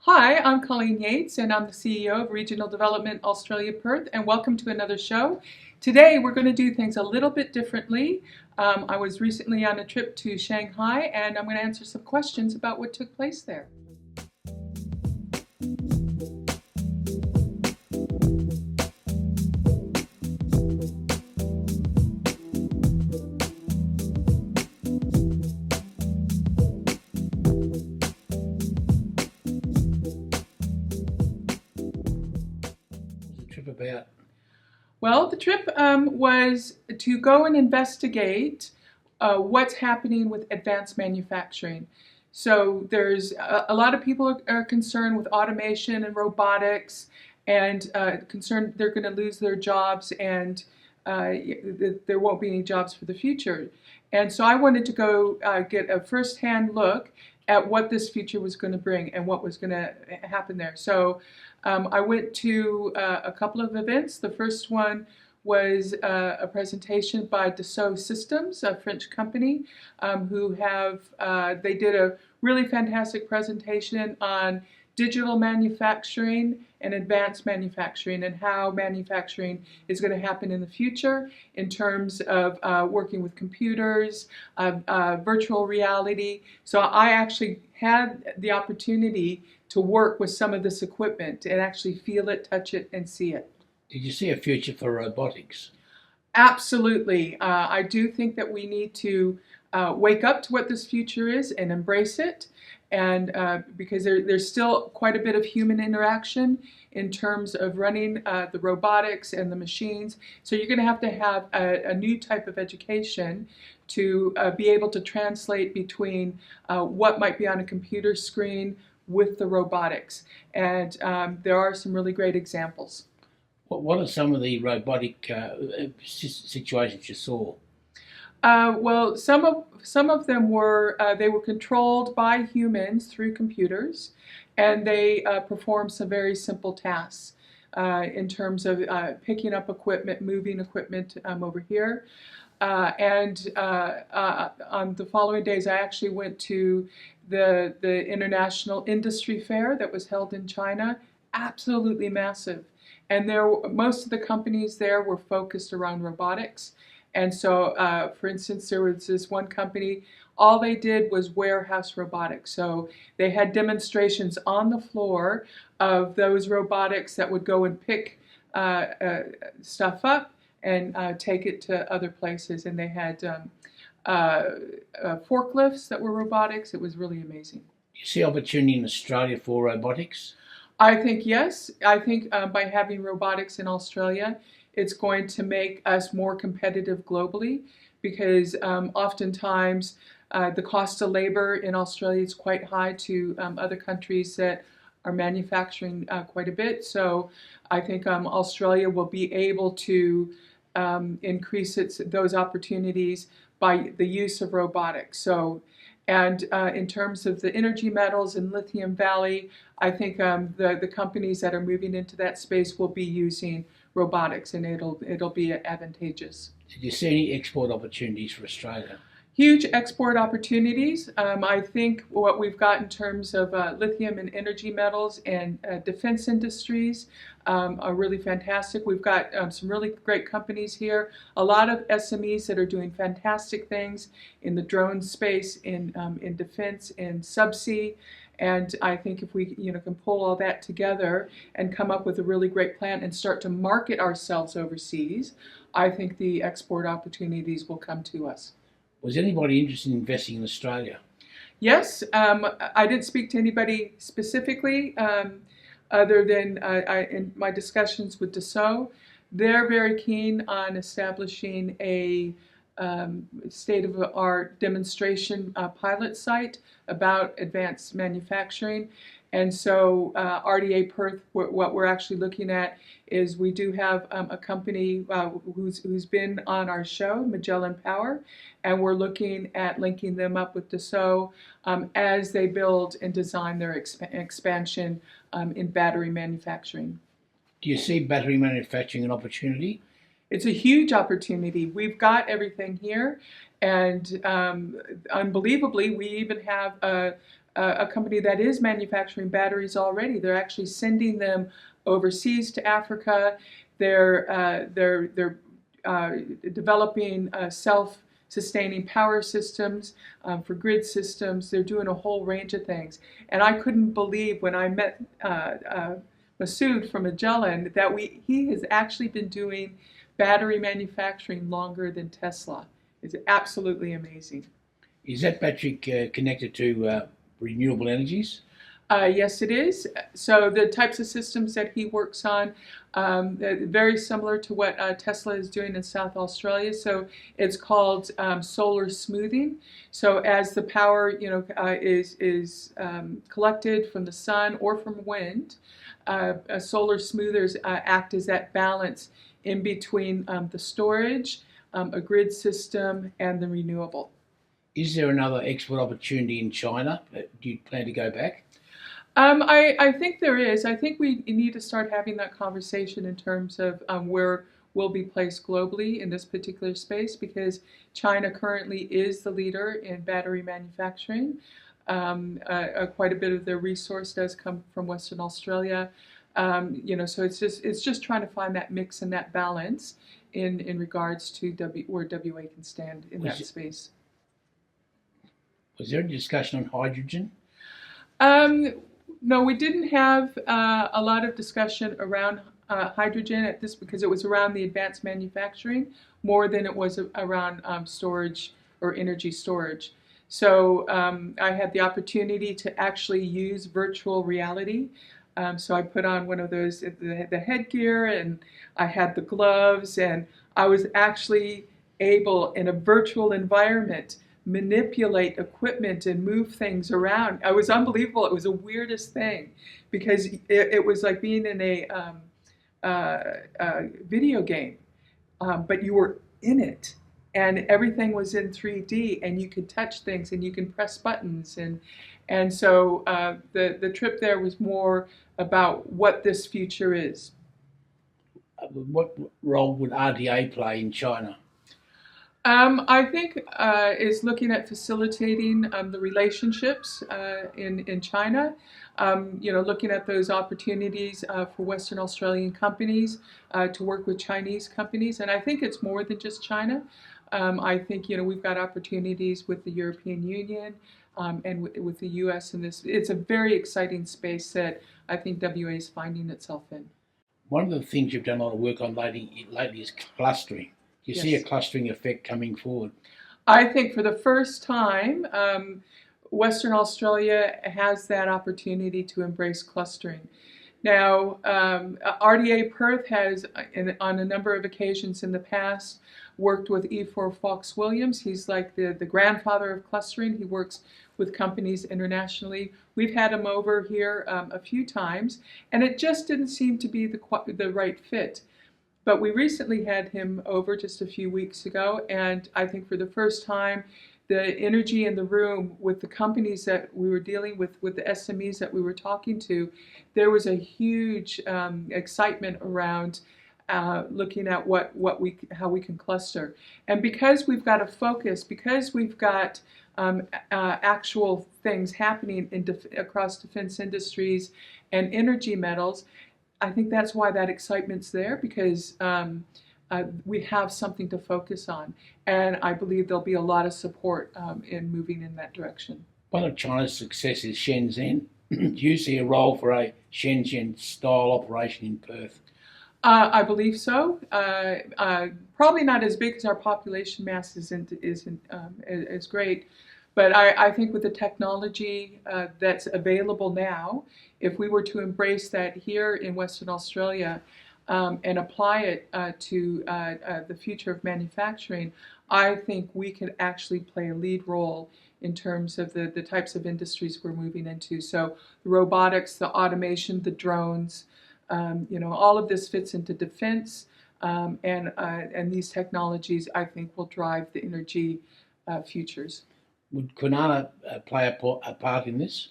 Hi, I'm Colleen Yates, and I'm the CEO of Regional Development Australia Perth, and welcome to another show. Today, we're going to do things a little bit differently. I was recently on a trip to Shanghai, and I'm going to answer some questions about what took place there. The trip about? Well, the trip was to go and investigate what's happening with advanced manufacturing. So there's a lot of people are concerned with automation and robotics, and concerned they're going to lose their jobs, and there won't be any jobs for the future. And so I wanted to go get a first-hand look at what this future was going to bring and what was going to happen there. So I went to a couple of events. The first one was a presentation by Dassault Systems, a French company, they did a really fantastic presentation on digital manufacturing and advanced manufacturing, and how manufacturing is going to happen in the future in terms of working with computers, virtual reality. So I actually had the opportunity to work with some of this equipment and actually feel it, touch it, and see it. Did you see a future for robotics? Absolutely. I do think that we need to wake up to what this future is and embrace it. And because there's still quite a bit of human interaction in terms of running the robotics and the machines. So you're going to have a new type of education to be able to translate between what might be on a computer screen with the robotics. And there are some really great examples. What are some of the robotic situations you saw? Well, some of them were they were controlled by humans through computers, and they performed some very simple tasks in terms of picking up equipment, moving equipment over here. And on the following days, I actually went to the International Industry Fair that was held in China. Absolutely massive. And most of the companies there were focused around robotics. And so, for instance, there was this one company, all they did was warehouse robotics. So they had demonstrations on the floor of those robotics that would go and pick stuff up and take it to other places. And they had forklifts that were robotics. It was really amazing. Do you see opportunity in Australia for robotics? I think yes. I think by having robotics in Australia, it's going to make us more competitive globally, because oftentimes the cost of labor in Australia is quite high to other countries that are manufacturing quite a bit. So I think Australia will be able to increase those opportunities by the use of robotics. So, and in terms of the energy metals in Lithium Valley, I think the companies that are moving into that space will be using robotics, and it'll be advantageous. Did you see any export opportunities for Australia? Huge export opportunities. I think what we've got in terms of lithium and energy metals and defense industries are really fantastic. We've got some really great companies here, a lot of SMEs that are doing fantastic things in the drone space, in defense, in subsea. And I think if we can pull all that together and come up with a really great plan and start to market ourselves overseas, I think the export opportunities will come to us. Was anybody interested in investing in Australia? Yes, I didn't speak to anybody specifically other than in my discussions with Dassault. They're very keen on establishing a state-of-the-art demonstration pilot site about advanced manufacturing. And so RDA Perth, what we're actually looking at is we do have a company who's been on our show, Magellan Power, and we're looking at linking them up with Dassault as they build and design their expansion in battery manufacturing. Do you see battery manufacturing an opportunity? It's a huge opportunity. We've got everything here, and unbelievably, we even have a company that is manufacturing batteries already. They're actually sending them overseas to Africa. They're developing self-sustaining power systems for grid systems. They're doing a whole range of things. And I couldn't believe when I met Masood from Magellan that he has actually been doing battery manufacturing longer than Tesla. It's absolutely amazing. Is that battery connected to renewable energies? Yes, it is. So the types of systems that he works on, very similar to what Tesla is doing in South Australia. So it's called solar smoothing. So as the power, is collected from the sun or from wind, solar smoothers act as that balance in between the storage, a grid system, and the renewable. Is there another export opportunity in China? Do you plan to go back? I think there is. I think we need to start having that conversation in terms of where we'll be placed globally in this particular space, because China currently is the leader in battery manufacturing. Quite a bit of their resource does come from Western Australia. So it's just trying to find that mix and that balance in regards to where WA can stand in that space. Was there any discussion on hydrogen? No, we didn't have a lot of discussion around hydrogen at this, because it was around the advanced manufacturing more than it was around storage or energy storage. So I had the opportunity to actually use virtual reality. So I put on one of those, the headgear, and I had the gloves, and I was actually able, in a virtual environment, manipulate equipment and move things around. It was unbelievable. It was the weirdest thing, because it was like being in a video game, but you were in it, and everything was in 3D, and you could touch things, and you can press buttons, and so the trip there was more about what this future is. What role would RDA play in China? I think is looking at facilitating the relationships in China. Looking at those opportunities for Western Australian companies to work with Chinese companies, and I think it's more than just China. I think we've got opportunities with the European Union and with the U.S. in this. It's a very exciting space that I think WA is finding itself in. One of the things you've done a lot of work on lately is clustering. Do you see a clustering effect coming forward? I think for the first time, Western Australia has that opportunity to embrace clustering. Now, RDA Perth has, on a number of occasions in the past, worked with E4 Fox Williams. He's like the grandfather of clustering. He works with companies internationally. We've had him over here a few times, and it just didn't seem to be the right fit. But we recently had him over just a few weeks ago, and I think for the first time, the energy in the room with the companies that we were dealing with the SMEs that we were talking to, there was a huge excitement around looking at how we can cluster. And because we've got a focus, because we've got actual things happening across defense industries and energy metals, I think that's why that excitement's there, because we have something to focus on. And I believe there'll be a lot of support in moving in that direction. One of China's success is Shenzhen. Do you see a role for a Shenzhen-style operation in Perth? I believe so. Probably not as big, as our population mass isn't as great. But I think with the technology that's available now, if we were to embrace that here in Western Australia and apply it to the future of manufacturing, I think we could actually play a lead role in terms of the types of industries we're moving into. So the robotics, the automation, the drones, all of this fits into defense, and these technologies, I think, will drive the energy futures. Would Kwinana play a part in this?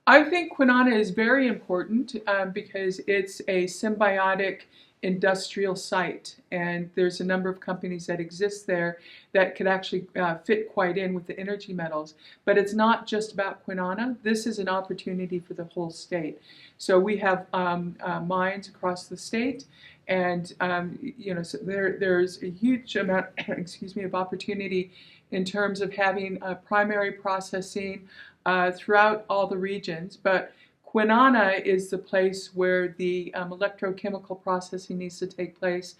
I think Kwinana is very important because it's a symbiotic industrial site, and there's a number of companies that exist there that could actually fit quite in with the energy metals. But it's not just about Kwinana. This is an opportunity for the whole state. So we have mines across the state, and so there's a huge amount, excuse me, of opportunity in terms of having primary processing throughout all the regions. But Kwinana is the place where the electrochemical processing needs to take place,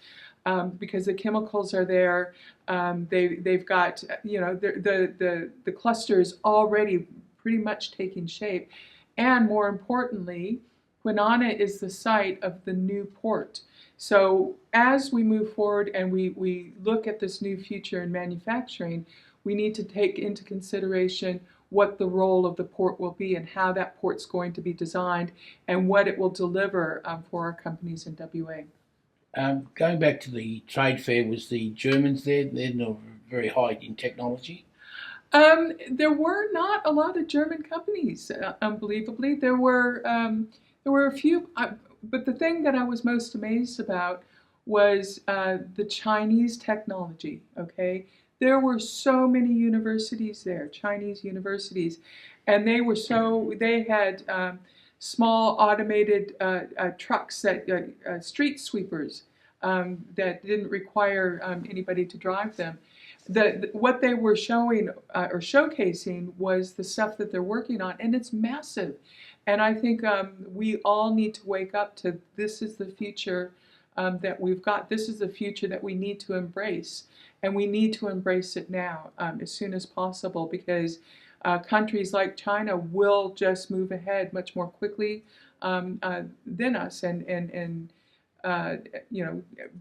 because the chemicals are there. They've got, the cluster is already pretty much taking shape. And more importantly, Kwinana is the site of the new port. So as we move forward and we look at this new future in manufacturing, we need to take into consideration what the role of the port will be and how that port's going to be designed and what it will deliver for our companies in WA. Going back to the trade fair, was the Germans there? They're not very high in technology. There were not a lot of German companies, unbelievably. There were a few, but the thing that I was most amazed about was the Chinese technology, okay? There were so many universities there, Chinese universities, and they had small automated trucks, street sweepers, that didn't require anybody to drive them. What they were showing or showcasing was the stuff that they're working on, and it's massive. And I think we all need to wake up to this is the future that we've got. This is the future that we need to embrace. And we need to embrace it now as soon as possible, because countries like China will just move ahead much more quickly than us and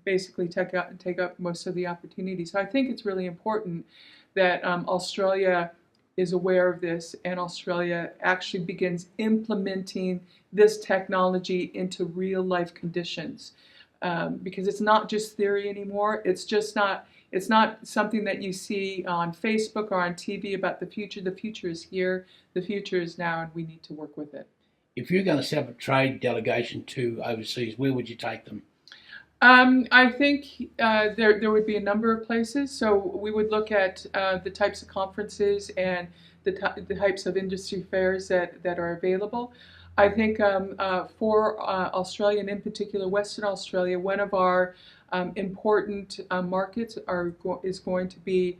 basically take up most of the opportunities. So I think it's really important that Australia is aware of this, and Australia actually begins implementing this technology into real life conditions, because it's not just theory anymore. It's not something that you see on Facebook or on TV about the future. The future is here. The future is now, and we need to work with it. If you're going to set up a trade delegation to overseas, where would you take them? I think there would be a number of places. So we would look at the types of conferences and the types of industry fairs that are available. I think for Australia, and in particular Western Australia, one of our important markets is going to be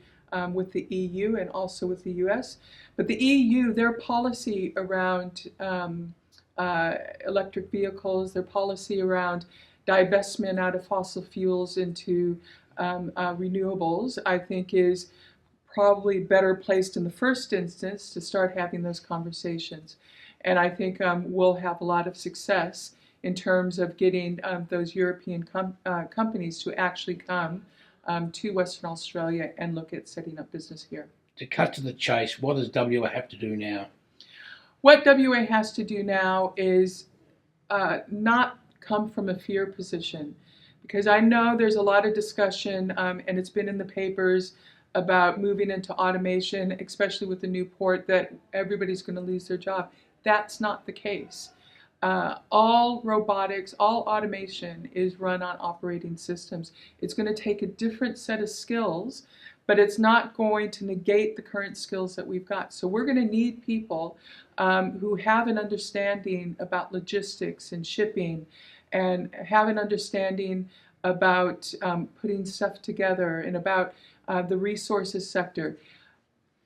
with the EU and also with the US. But the EU, their policy around electric vehicles, their policy around divestment out of fossil fuels into renewables, I think is probably better placed in the first instance to start having those conversations. And I think we'll have a lot of success in terms of getting those European companies to actually come to Western Australia and look at setting up business here. To cut to the chase, what does WA have to do now? What WA has to do now is not come from a fear position, because I know there's a lot of discussion, and it's been in the papers about moving into automation, especially with the new port, that everybody's going to lose their job. That's not the case. All robotics, all automation is run on operating systems. It's going to take a different set of skills, but it's not going to negate the current skills that we've got. So we're going to need people who have an understanding about logistics and shipping, and have an understanding about putting stuff together, and about the resources sector.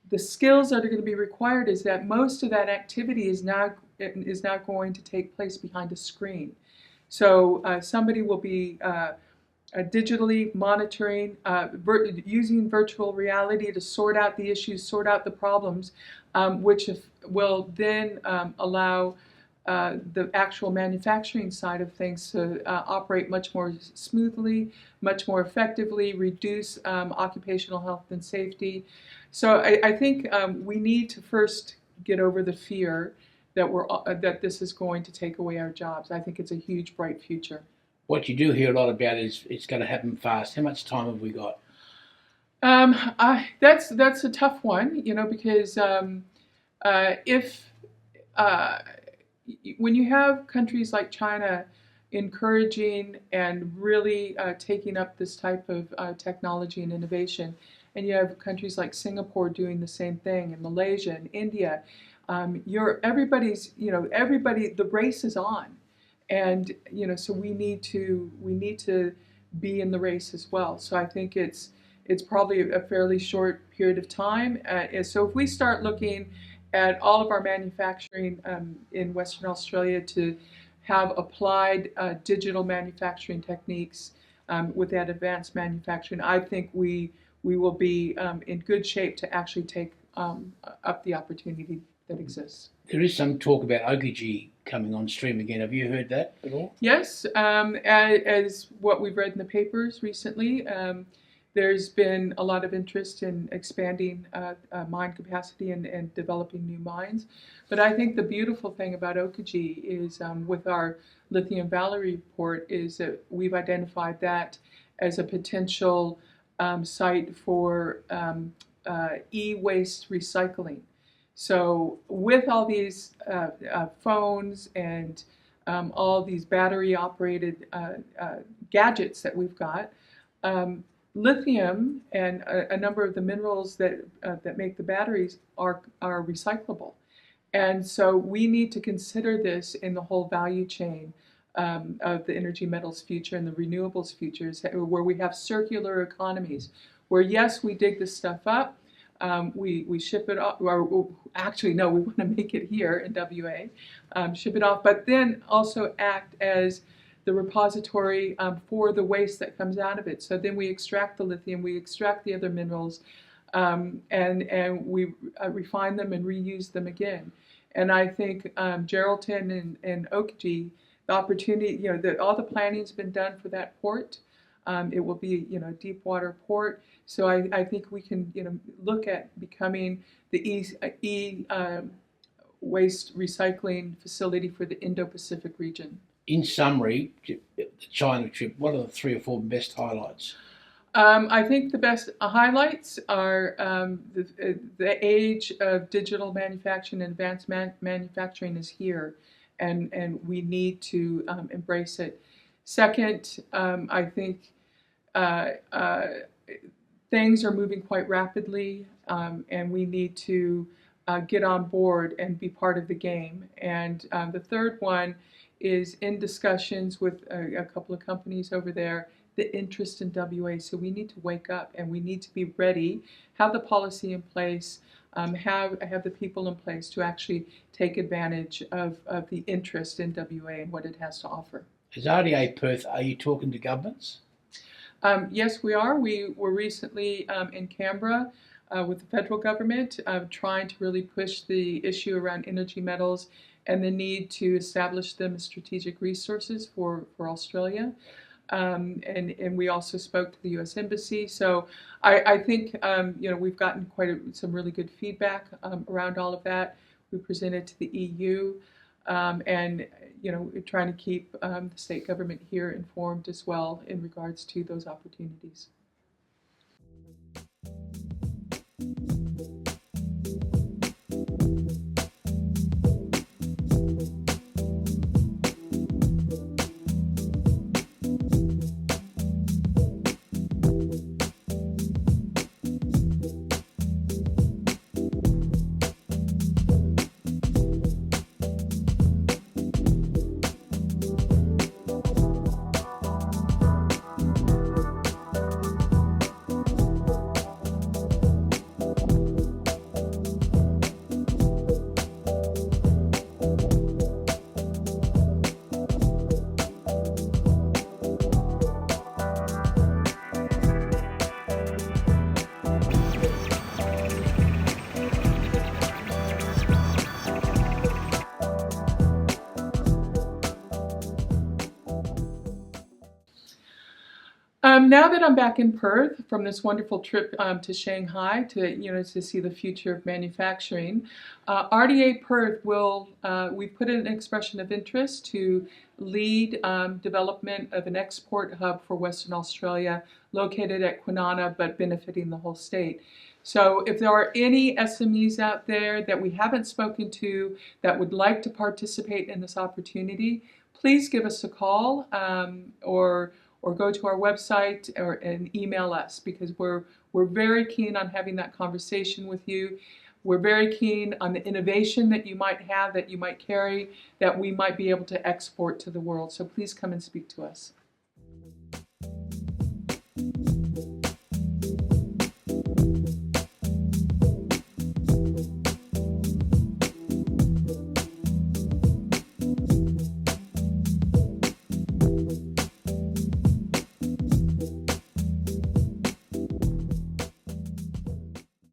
The skills that are going to be required is that most of that activity is now going to take place behind a screen. So somebody will be digitally monitoring, using virtual reality to sort out the issues, sort out the problems, which will then allow the actual manufacturing side of things to operate much more smoothly, much more effectively, reduce occupational health and safety. So I think we need to first get over the fear that this is going to take away our jobs. I think it's a huge, bright future. What you do hear a lot about is it's going to happen fast. How much time have we got? That's a tough one, because if when you have countries like China encouraging and really taking up this type of technology and innovation. And you have countries like Singapore doing the same thing, and Malaysia and India. Everybody's, everybody. The race is on, and so we need to be in the race as well. So I think it's probably a fairly short period of time. So if we start looking at all of our manufacturing in Western Australia to have applied digital manufacturing techniques with that advanced manufacturing, I think we will be in good shape to actually take up the opportunity that exists. There is some talk about Okogie coming on stream again. Have you heard that at all? Yes, as what we've read in the papers recently, there's been a lot of interest in expanding mine capacity and developing new mines. But I think the beautiful thing about Okogie is with our Lithium Valley report is that we've identified that as a potential site for e-waste recycling. So with all these phones and all these battery-operated gadgets that we've got, lithium and a number of the minerals that make the batteries are recyclable. And so we need to consider this in the whole value chain of the energy metals future and the renewables futures, where we have circular economies, where yes, we dig this stuff up, we ship it off, or actually no, we want to make it here in WA, ship it off, but then also act as the repository for the waste that comes out of it. So then we extract the lithium, we extract the other minerals, and we refine them and reuse them again. And I think Geraldton and Okogie, the opportunity, all the planning's been done for that port. It will be, a deep water port. So I think we can, look at becoming the waste recycling facility for the Indo-Pacific region. In summary, the China trip, what are the 3 or 4 best highlights? I think the best highlights are the age of digital manufacturing and advanced manufacturing is here, and we need to embrace it. Second, I think things are moving quite rapidly, and we need to get on board and be part of the game. And the third one is in discussions with a couple of companies over there, the interest in WA. So we need to wake up and we need to be ready, have the policy in place, have the people in place to actually take advantage of the interest in WA and what it has to offer. As RDA Perth, are you talking to governments? Yes, we are. We were recently in Canberra with the federal government, trying to really push the issue around energy metals and the need to establish them as strategic resources for Australia. And we also spoke to the U.S. Embassy. So I think we've gotten some really good feedback around all of that. We presented to the EU, and we're trying to keep the state government here informed as well in regards to those opportunities. Now that I'm back in Perth from this wonderful trip to Shanghai to see the future of manufacturing, RDA Perth we put in an expression of interest to lead development of an export hub for Western Australia located at Kwinana but benefiting the whole state. So if there are any SMEs out there that we haven't spoken to that would like to participate in this opportunity, please give us a call or go to our website and email us, because we're very keen on having that conversation with you. We're very keen on the innovation that you might have, that you might carry, that we might be able to export to the world. So please come and speak to us.